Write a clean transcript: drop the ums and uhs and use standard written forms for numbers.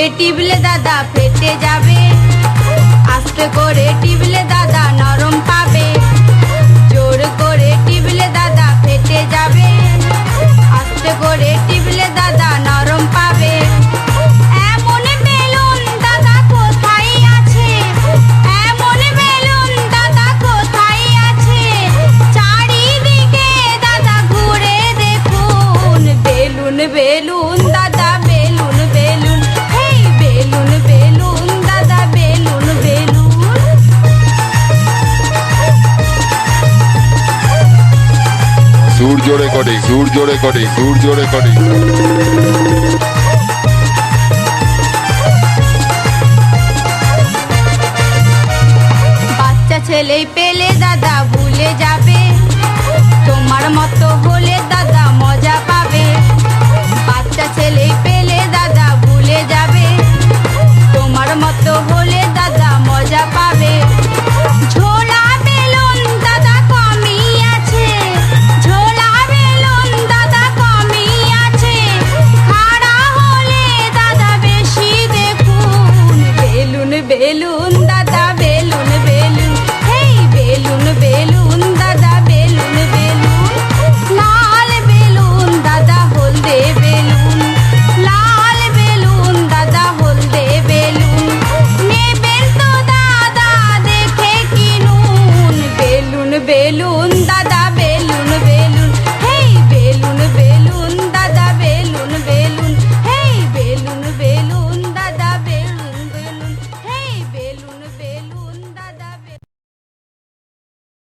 করে টিপলে দাদা ফেটে যাবে, আস্তে করে টিপলে দাদা নরম পাবে। জোর করে টিপলে দাদা ফেটে যাবে, আস্তে করে টিপলে দাদা নরম পাবে। এমন বেলুন দাদা কোথায় আছে, এমন বেলুন দাদা কোথায় আছে, চারিদিকে দাদা ঘুরে দেখুন। বেলুন বেলুন দাদা বেলুন বেলুন, হেই বেলুন বেলুন দাদা বেলুন বেলুন। সূর্য রেকর্ডিং, সূর্য রেকর্ডিং, সূর্য রেকর্ডিং। বাচ্চা ছেলে পেলে দাদা ভুলে যাবে, তোমার মতো হলে দাদা মজা পাবে। বাচ্চা ছেলে পেলে দাদা ভুলে যাবে, তোমার মতো হলে দাদা মজা পাবে। ঝোলা বেলুন দাদা কমই আছে, ঝোলা বেলুন দাদা কমই আছে, খাড়া হলে দাদা বেশি দেখুন। বেলুন বেলুন দাদা